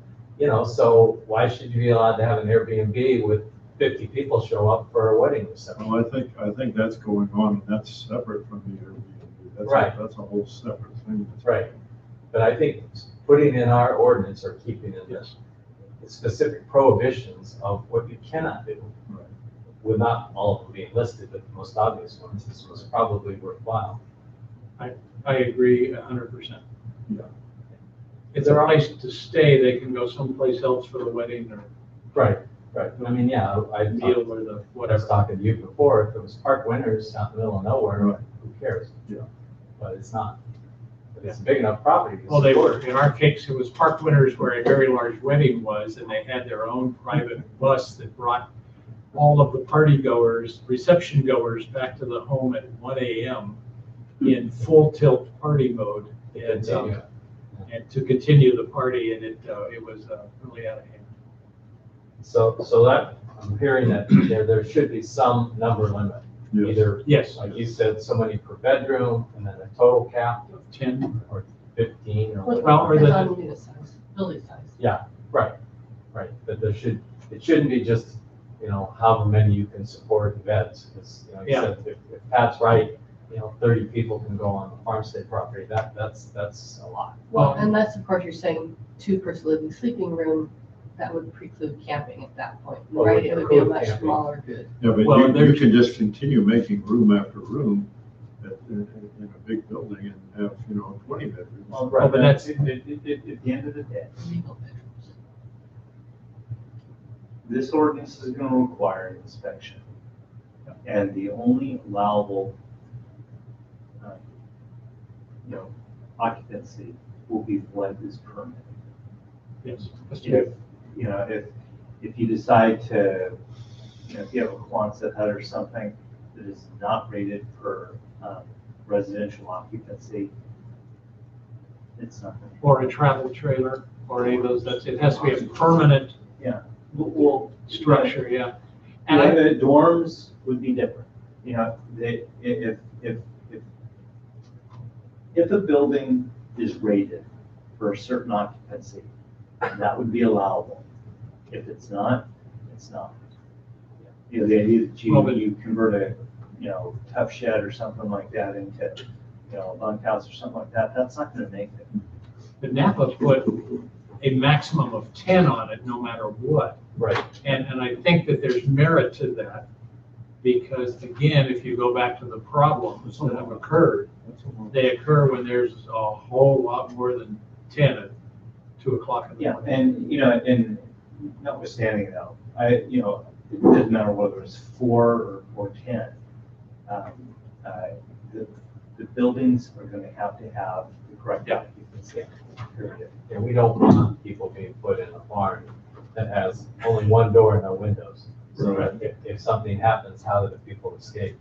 So why should you be allowed to have an Airbnb with 50 people show up for a wedding reception? Well, I think that's going on, and that's separate from the Airbnb. Right. That's a whole separate thing. Right. But I think putting in our ordinance or keeping in Yes. specific prohibitions of what you cannot do, Right. with not all of them being listed, but the most obvious ones, this was probably worthwhile. I agree 100%. Yeah. It's a place to stay, they can go someplace else for the wedding or Right. I mean, yeah, I meal or the was whatever. talking to you before, if it was Park Winters out in the middle of nowhere, Right. who cares? Yeah. But it's not. But it's a big enough property. to Well, they support. were, in our case, it was Park Winters where a very large wedding was, and they had their own private bus that brought all of the party goers, reception goers back to the home at 1 a.m. in full tilt party mode. And to continue the party, and it was really out of hand. So that, I'm hearing that there should be some number limit. Yes. Either, Yes, like you said, so many per bedroom, and then a total cap, 10, or 15, or Well, whatever. or the- depends on unit size, building size. Right, but it shouldn't be just, however many you can support in beds, because, you Yeah. said, if Pat's right, 30 people can go on the farmstead property, that's a lot. Well, unless, of course, you're saying 2 per living sleeping room, that would preclude camping at that point, Well, right? we It would be a preclude much camping. smaller good. Yeah, but Well, you there's- can just continue making room after room in a big building and have, 20 bedrooms. Well, Right. but that's- at the end of the day, Legal bedrooms. this ordinance is gonna require an inspection. And the only allowable, occupancy will be what is permitted. yes. If you decide to, if you have a Quonset hut or something that is not rated for residential occupancy, it's not gonna. Or a travel trailer, or any of those, it has to be a permanent Well, structure, yeah. And And the dorms would be different. If a building is rated for a certain occupancy, that would be allowable. If it's not, it's not. The idea that Well, but- you convert a, tough shed or something like that into, a bunkhouse or something like that, that's not gonna make it. the Napa put a maximum of 10 on it, no matter what. Right. And I think that there's merit to that, because again, if you go back to the problems that have occurred, they occur when there's a whole lot more than 10 at 2 o'clock in the Yeah, morning. and notwithstanding though, it doesn't matter whether it's 4 or 10. The buildings are gonna have to have the correct Yeah. occupancy, period. And we don't want people being put in a barn that has only one door and no windows. So that if something happens, how do the people escape?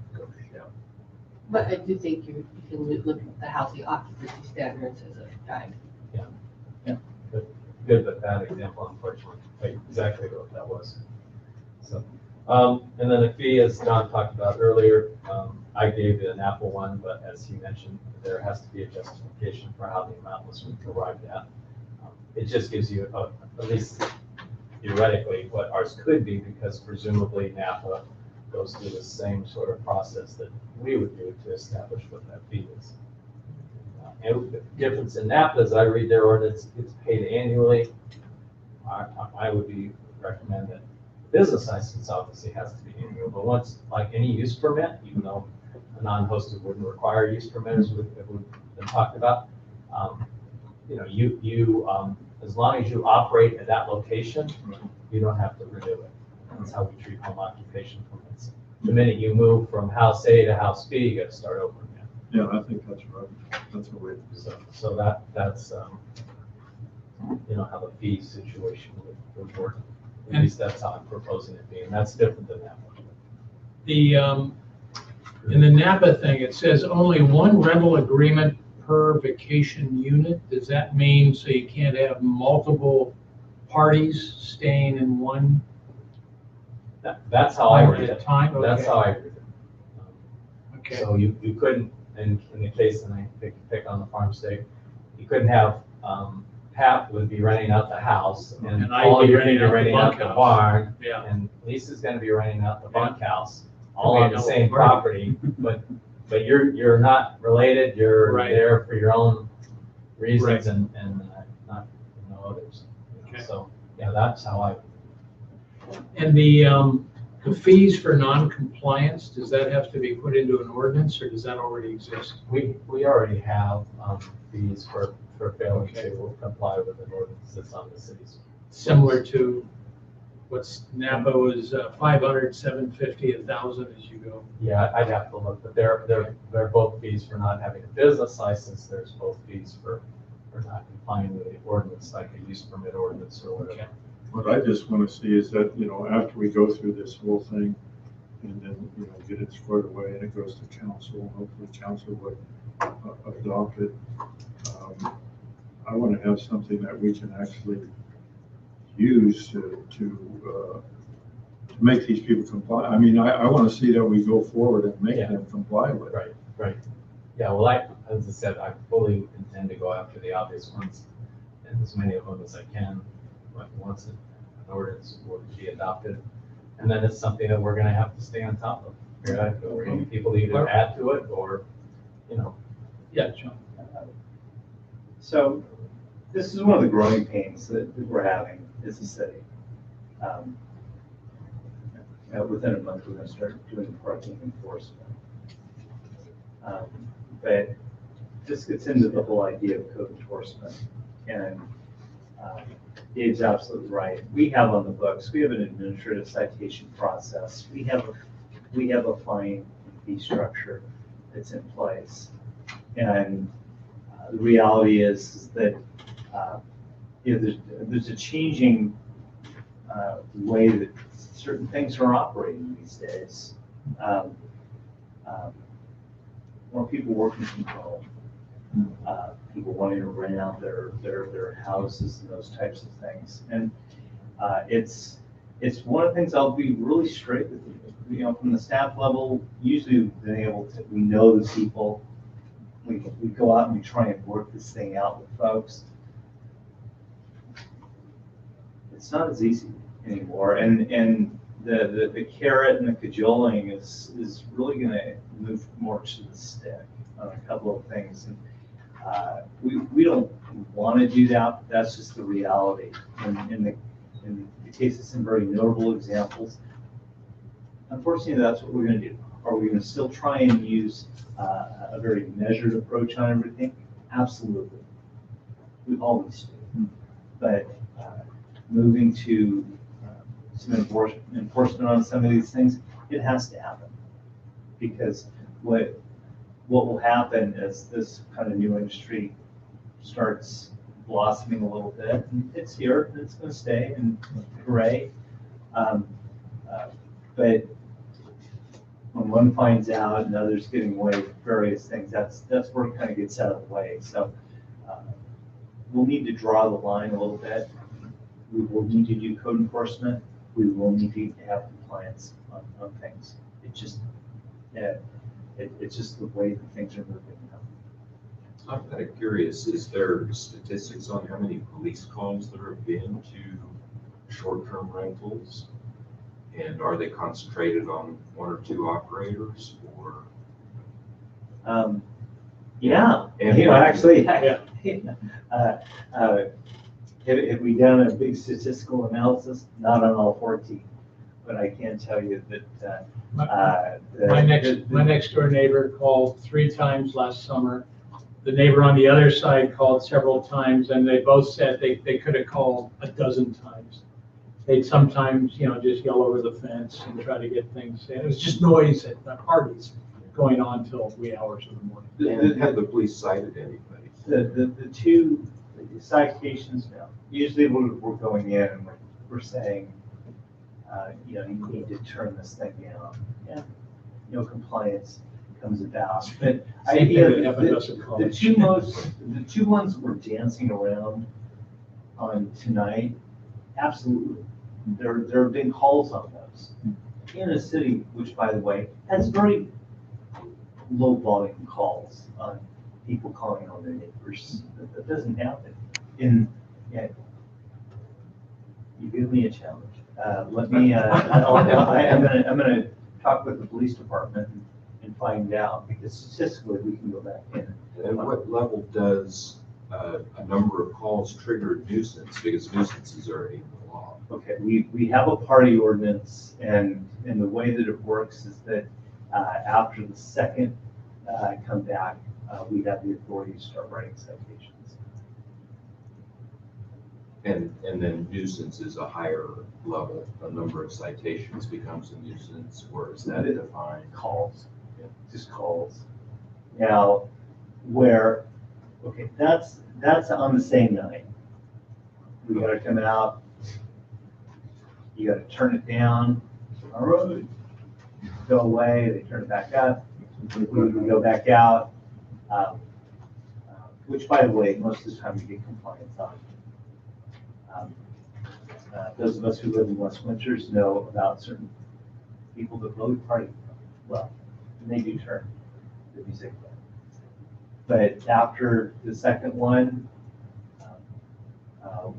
But I do think you can look at the housing occupancy standards as a guide. Good but bad example, unfortunately, like exactly what that was. So, and then the fee, as John talked about earlier, I gave you an Apple one, but as he mentioned, there has to be a justification for how the amount was arrived at. It just gives you, at least theoretically, what ours could be, because presumably Napa goes through the same sort of process that we would do to establish what that fee is. And the difference in Napa, as I read their ordinance, it's paid annually. I would recommend that business license obviously has to be annual, but once, like any use permit, even though a non-hosted wouldn't require use permit, as we've been talked about, you know, as long as you operate at that location, you don't have to renew it. That's how we treat home occupation permits. The minute you move from house A to house B, you got to start over again. Yeah, I think that's right. That's a way to do that. So that's you know, how the fee situation would work. At least that's how I'm proposing it being. That's different than that one. The, in the Napa thing, it says only one rental agreement per vacation unit. Does that mean so you can't have multiple parties staying in one That's how I read at a it. time? That's Okay. how I read it. Okay. So you couldn't, in the case, and I pick on the farm state, you couldn't have, Pat would be renting out the house, and And I'd all be you're renting out the renting out the bunkhouse. barn, Yeah. and Lisa's gonna be renting out the bunkhouse, all Okay, on the no, same right. property, but you're not related, you're Right. there for your own reasons Right. and not, no others. Okay. So, yeah, that's how I, And the fees for non-compliance, does that have to be put into an ordinance, or does that already exist? we already have, fees for failing Okay. to comply with an ordinance that's on the city's. Similar to what's Napa was 500, 750, 1,000 as you go. Yeah, I'd have to look, but they're both fees for not having a business license, there's both fees for not complying with the ordinance, like a use permit ordinance or whatever. Okay. What I just want to see is that, you know, after we go through this whole thing and then, you know, get it squared away and it goes to council, and hopefully council would adopt it. I want to have something that we can actually use to make these people comply. I mean, I want to see that we go forward and make Yeah. them comply with it. Right. Yeah, well, as I said, I fully intend to go after the obvious ones, and as many of them as I can, like once an ordinance will be adopted. And then it's something that we're gonna have to stay on top of. Periodically, we're gonna need people to either add to it or, you know. Yeah, John. So this is one of the growing pains that we're having as a city. Within a month, we're going to start doing parking enforcement. But this gets into the whole idea of code enforcement. And Dave's absolutely right. We have on the books, we have an administrative citation process. We have a fine fee structure that's in place. And the reality is that you know, there's a changing way that certain things are operating these days. More people working from home, people wanting to rent out their houses and those types of things. And it's one of the things I'll be really straight with you. You know, from the staff level, usually we've been able to, we know the people. We go out and we try and work this thing out with folks. It's not as easy anymore, and the carrot and the cajoling is really going to move more to the stick on a couple of things. And we don't want to do that, but that's just the reality. In the case of some very notable examples, unfortunately, that's what we're going to do. Are we going to still try and use a very measured approach on everything? Absolutely. We always do. But moving to some enforcement on some of these things, it has to happen. Because what will happen as this kind of new industry starts blossoming a little bit, and it's here, and it's going to stay, and hooray. But when one finds out and others getting away with various things, that's where it kind of gets out of the way. So we'll need to draw the line a little bit. We will need to do code enforcement. We will need to have compliance on things. It just, It's just the way that things are moving now. I'm kind of curious, is there statistics on how many police calls there have been to short-term rentals? And are they concentrated on one or two operators or? Yeah, And you know, what- actually, Yeah. have we done a big statistical analysis? Not on all 14, but I can tell you that, My next door neighbor called 3 times last summer. The neighbor on the other side called several times, and they both said they could have called a dozen times. They'd sometimes, you know, just yell over the fence and try to get things, and it was just noise at the parties going on till wee hours of the morning. Have the police cited anybody? the two citations now, usually we're going in and we're saying, you know, you need to turn this thing down. Yeah, no compliance comes about. But Same thing that the happened to us in college. the two ones we're dancing around on tonight, absolutely. There have been calls on those. In a city, which by the way, has very low volume calls on people calling on their neighbors. That doesn't happen. Yeah, you give me a challenge. Let me, I'm gonna talk with the police department and find out, because statistically, we can go back in. At what level does a number of calls trigger nuisance? Because nuisance is already in the law. Okay, we have a party ordinance, and the way that it works is that after the second come back, we have the authority to start writing citations. And then nuisance is a higher level, a number of citations becomes a nuisance, or is that defined? Calls, just calls. Now, okay, that's on the same night. We gotta come out, you gotta turn it down, all right, go away, they turn it back up, we go back out, which by the way, most of the time we get compliance on. Those of us who live in West Winters know about certain people that really party well, and they do turn the music down. But after the second one,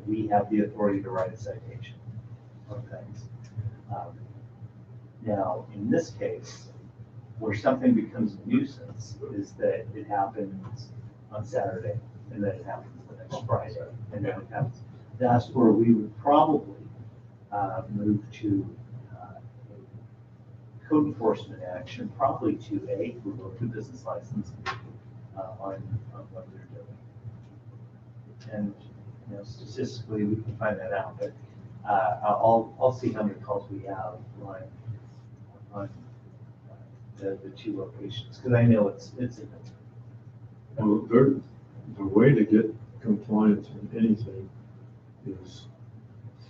we have the authority to write a citation on things. Now, in this case, where something becomes a nuisance is that it happens on Saturday, and then it happens the next Friday, and then it happens. That's where we would probably move to code enforcement action, probably to revoke the business license on what they're doing. And, you know, statistically, we can find that out, but I'll see how many calls we have on the two locations, because I know it's a Well, the way to get compliance in anything is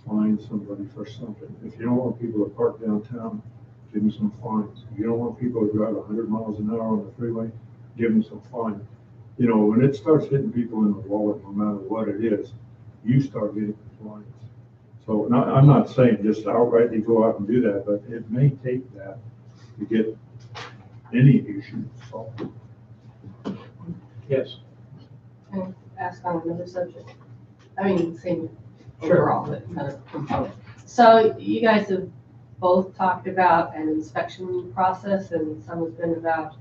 fine somebody for something. If you don't want people to park downtown, give them some fines. If you don't want people to drive 100 miles an hour on the freeway, give them some fines. You know, when it starts hitting people in the wallet, no matter what it is, you start getting compliance. So I'm not saying just outrightly go out and do that, but it may take that to get any issue solved. Yes. Can I ask on another subject? I mean, same Sure. overall, but another component. So you guys have both talked about an inspection process, and some has been about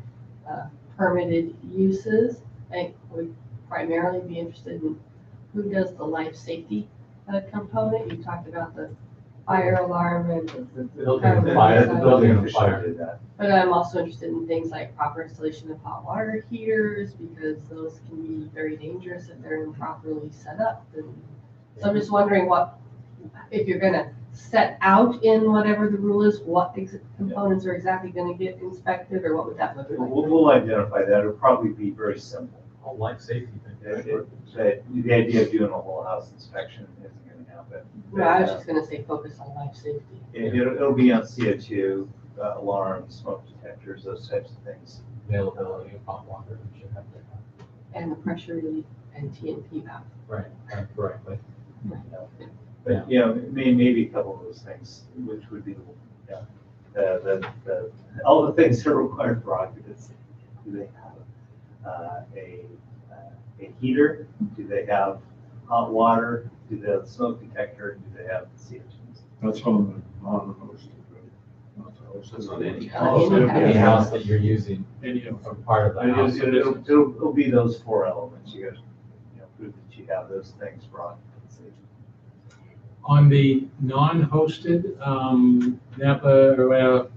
permitted uses. I think we'd primarily be interested in who does the life safety component. You talked about the fire alarm and Building and fire, the building and fire. did that. but I'm also interested in things like proper installation of hot water heaters, because those can be very dangerous if they're improperly set up. And so I'm just wondering if you're gonna set out in whatever the rule is, what components are exactly gonna get inspected, or what would that look like? We'll identify that. It'll probably be very simple. Whole life safety thing. But the idea of doing a whole house inspection isn't gonna happen. No, I was just gonna say focus on life safety. It'll be on CO2, alarms, smoke detectors, those types of things. Availability of hot water, we should have to have. And the pressure relief and TNP valve. Right, done correctly. But, you know, maybe a couple of those things, which would be, yeah, all the things that are required for occupancy. Do they have a heater? Do they have hot water? Do they have a smoke detector? Do they have CHPs? That's on the non-hosted, right? That's on any Any any house that you're using Any of for part of the It'll, house. it'll be those four elements. You guys, prove that you have those things brought. On the non-hosted, Napa, or,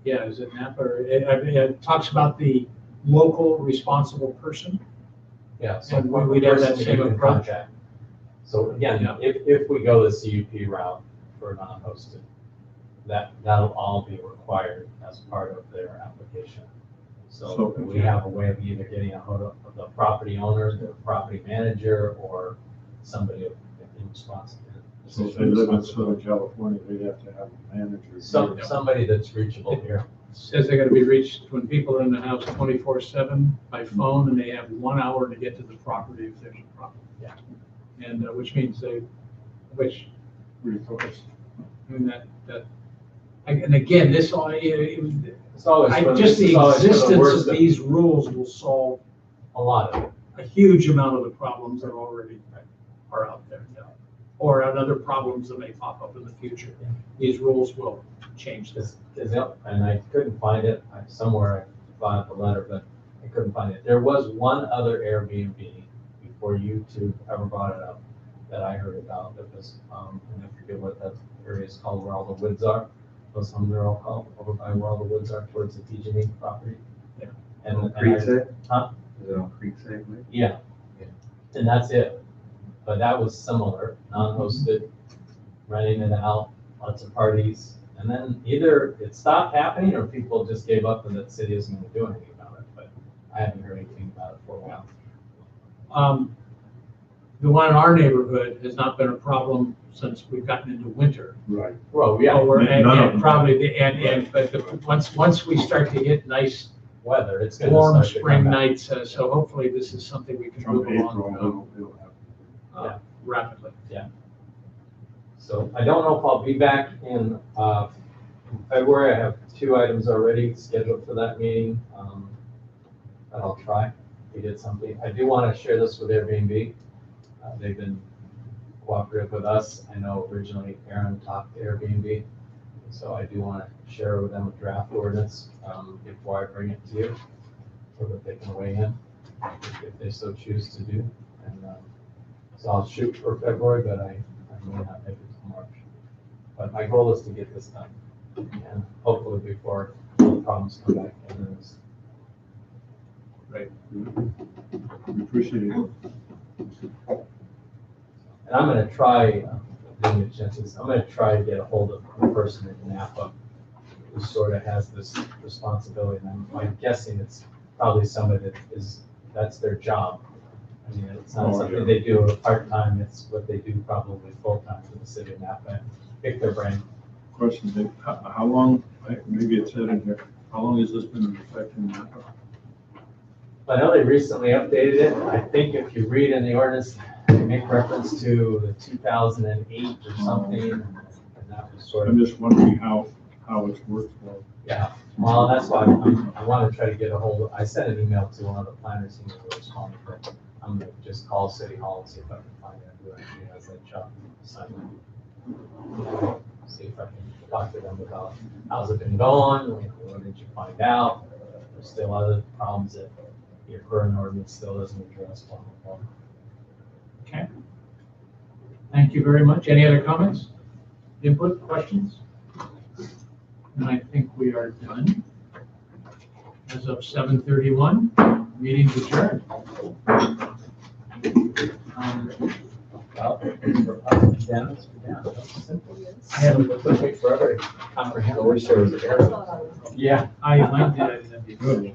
yeah, is it Napa, or, it talks about the local responsible person. Yeah, so And we'd have that same you can approach. contact. So again, Yeah. if we go the CUP route for non-hosted, that'll all be required as part of their application. So So- we have a way of either getting a hold of the property owner, the property manager, or somebody in response. So if they live in Southern California, they'd have to have a manager. Somebody that's reachable here. Says they gotta be reached when people are in the house 24/7 by phone, and they have 1 hour to get to the property if there's a problem. Yeah. And, which means I mean, and again, this all, It's always for just the this is always for existence worst of these rules will solve A lot of it. a huge amount of the problems that already are out there now, or other problems that may pop up in the future. These rules will change this. And I couldn't find it, somewhere I found the letter, but I couldn't find it. There was one other Airbnb before you two ever brought it up that I heard about, that was, and I forget what that area is called, where all the woods are. Those homes are all called, over by where all the woods are towards the TG property. Yeah. And Creekside? Huh? Is it on Creekside? Way? Yeah, and that's it. But that was similar, non-hosted, renting it out, lots of parties. And then either it stopped happening or people just gave up and the city isn't going to do anything about it. But I haven't heard anything about it for a while. The one in our neighborhood has not been a problem since we've gotten into winter. Right. Well, yeah, Oh, None of and them. probably, but once we start to hit nice, weather, it's going to warm start to spring come back. nights, so hopefully this is something we can From move April, along it'll happen. rapidly. So I don't know if I'll be back in February. I have 2 items already scheduled for that meeting. But I'll try to get something. I do want to share this with Airbnb. They've been cooperative with us. I know originally Aaron talked to Airbnb. So I do want to share with them a draft ordinance before I bring it to you, so that they can weigh in if they so choose to do. And so I'll shoot for February, but I may not make it to March. But my goal is to get this done, and hopefully before the problems come back. We appreciate it. And I'm gonna try, I'm gonna try to get a hold of the person in Napa who sort of has this responsibility. And I'm guessing it's probably somebody that's their job. I mean, it's not something they do part-time, it's what they do probably full-time for the city of Napa. Pick their brain. Question, Dave, how long, maybe it said in here, how long has this been in effect in Napa? I know they recently updated it. I think if you read in the ordinance, they make reference to the 2008 or something. And that was sort of, I'm just wondering how it's worked for. yeah. Well, that's why I want to try to get a hold of, I sent an email to one of the planners, he never responded, but I'm gonna just call City Hall and see if I can find out who actually has that job. See if I can talk to them about how's it been going, what did you find out? There's still other problems that your current ordinance still doesn't address. Blah, blah, blah. Okay. Thank you very much. Any other comments, input, questions? And I think we are done. As of 7:31, meeting's adjourned. Dennis, I haven't, it took me forever to comprehend. I wish there was an arrow. Yeah. I did it. Good.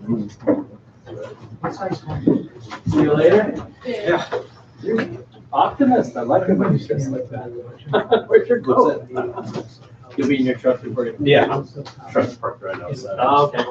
See you later. Yeah. Optimist, I like it when you say like that. Where's your goat? You'll be in your truck before you. Yeah. Truck's parked right outside. Oh, okay.